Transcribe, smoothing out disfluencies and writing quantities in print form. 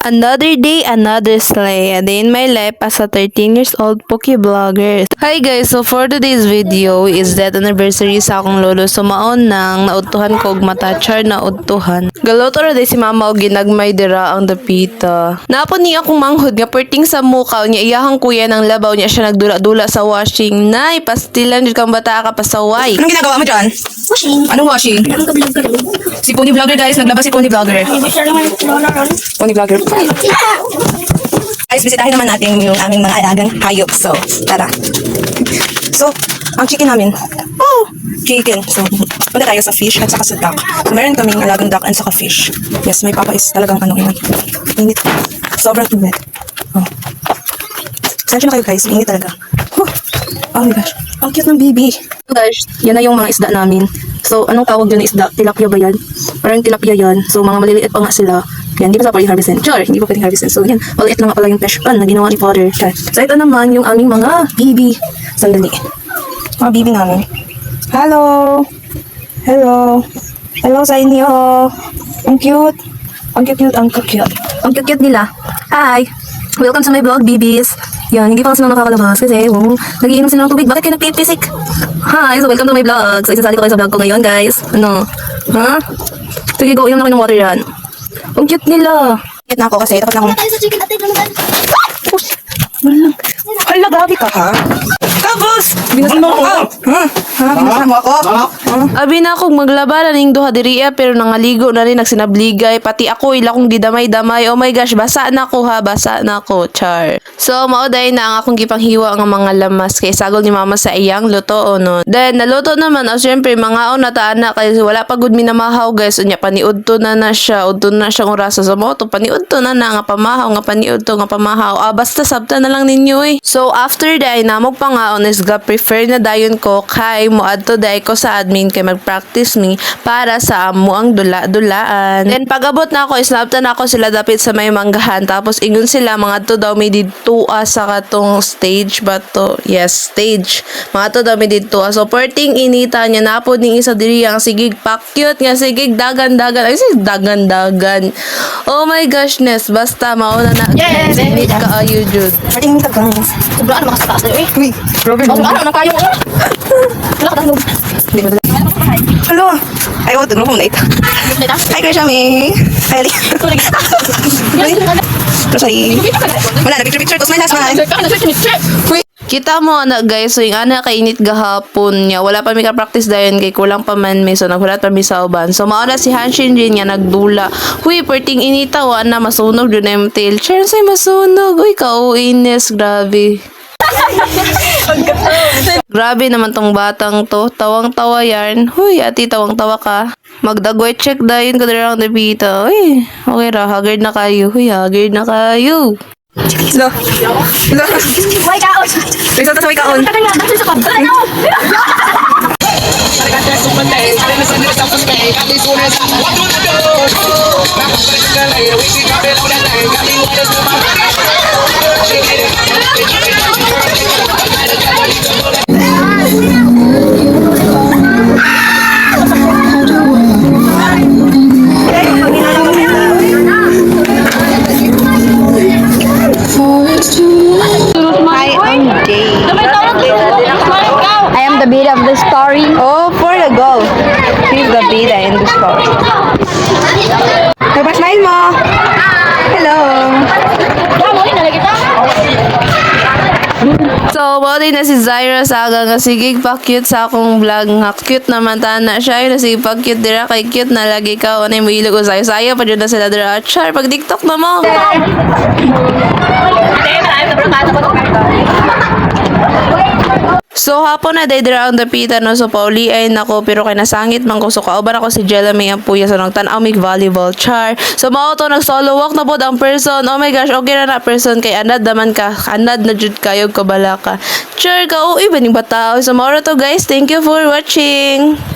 Another day, another slay. A day in my life as a 13 years old Poke Vlogger. Hi guys, so for today's video is that anniversary sa akong lolo. So maon nang nautuhan ko og matachar na utuhan. Galoto ra day si mama og ginagmay dira ang dapita. Napon niya akong manghod nga perting sa muka niya iyahang kuya ng labaw niya siya nagdula-dula sa washing. Nay, pastilan jud kang bata ka pasaway. Anong ginagawa mo dyan? Washing. Anong washing? Anong kabilang ka rin? Si Pony Vlogger guys, naglabas si Pony Vlogger. Ay, siya naman lola ron. Pony Vlogger. Guys, bisitahin naman natin yung aming mga alagang hayop. So, tara. So, ang chicken namin. Oh, chicken. So, punta tayo sa fish at saka sa duck. So, meron kaming alagang duck and saka fish. Yes, may papa is talagang ano yun. Init. Sobrang init. Oh. Sensya na kayo guys, init talaga. Oh my gosh, ang cute ng baby. So guys, yan na yung mga isda namin. So, anong tawag dyan na isda? Tilapia ba yan? Parang tilapia yan. So, mga maliliit pa nga sila. Yan, hindi pa sa pwedeng harvestin. Sure, hindi pa pwedeng harvestin. So, yan, maliit lang nga pala yung fish pan na ginawa ni father. Char. So, ito naman yung aming mga baby. Sandali. Mga baby namin. Hello! Hello! Hello sa inyo! Ang cute! Ang cute! Ang cute! Ang cute nila! Hi! Welcome to my vlog, babies! Yan, hindi pa sila nakakalabas kasi nagiinom sila ng tubig. Bakit kayo nagpipisik? Hi! So, welcome to my vlog. So, isasali ko kayo sa vlog ko ngayon, guys. Ano? Ha? Sige, go. Inom na kayo ng water yan. Ang cute nila. Cute na ako kasi tapos na akong... Tayo sa chicken at tayo naman. Hala, grabe ka ha? Kabos! Binasan mo ako! Ha? Ha? Binasan mo ako? Abi na akong maglaba na ning duha diriya pero nangaligo na rin nagsinabligay pati ako ila kong gidamay-damay. Oh my gosh, basa na ko ha, basa na ko, char. So mauday na ang akong gipanghiwa ang mga lamas kay sagol ni mama sa iyang luto no. Then naluto naman syempre mga na taana kay wala pa gud minamahaw guys. Unya paniudto na siya, udto na siyang orasa sa moto. Paniudto na nga pamahaw nga paniudto nga pamahaw. Basta sabta na lang ninyo eh. So after that namog pa nga honest ga prefer na dayon ko kay moadto day ko sa admin kay mag-practice me para sa amo ang dula-dulaan. Then pag-abot na ako, isnapta na ako sila dapit sa may manggahan. Tapos ingon sila mga to daw may didtua sa katong stage ba to? Yes, stage. Mga to daw may didtua. So perting inita niya napod ning isa diri ang sigig pakyut nga sigig dagan-dagan. Ay sigig dagan-dagan. Oh my goshness, basta mauna na. Yes! Init ka ayo jud. Pwede ka guys. Sobrang ano makasataas na eh. Uy, grabe Sobrang ano na kayo eh. Wala ka tayo. Hindi mo dala. Hello! Ay, oh, tignan mo na ito. Hi, Kuya Shami! Hi, Ali. Rosary. Wala, nag-picture-picture ko. Smile ha, smile. Uy, Kita mo anak guys, so yung anak kainit gahapon niya. Wala pa mi ka-practice dayon kay kulang pa man mi. So naghulat pa mi sa uban. So mauna si Hanshin din nga nagdula. Huy, perting inita wa na masunog yun na yung tail. Chance ay masunog. Uy, kauinis. Grabe. Grabe naman tong batang to. Tawang-tawa yan. Huy, ati tawang-tawa ka. Magdagway check dayon ko dira ang debita. Uy, okay ra. Haggard na kayo. Huy, haggard na kayo. Hello. Hello. Why ka? Result sa kaon. Taka nga, dahil sa kabala na. I am the beta of the story. Oh, for the goal. He's the beta in the story. Smile mo. Hello. So, mauday na si Zyra Saga nga sigig pa cute sa akong vlog nga cute naman tana siya yun na sige pag cute dira kay cute na lagi ka anay mo ilog o sayo pa dyan na sila dira char pag tiktok na mo. So hapon na day dira ang dapita no so pauli ay nako pero kay nasangit man ko so kauban ako si Jella May ang puya sa nagtan-aw mig volleyball char. So mao to nag solo walk na pod ang person. Oh my gosh, okay na person kay anad naman ka. Anad na jud kayo kabala ka. Char ka uy baning bataw. So mao to guys, thank you for watching.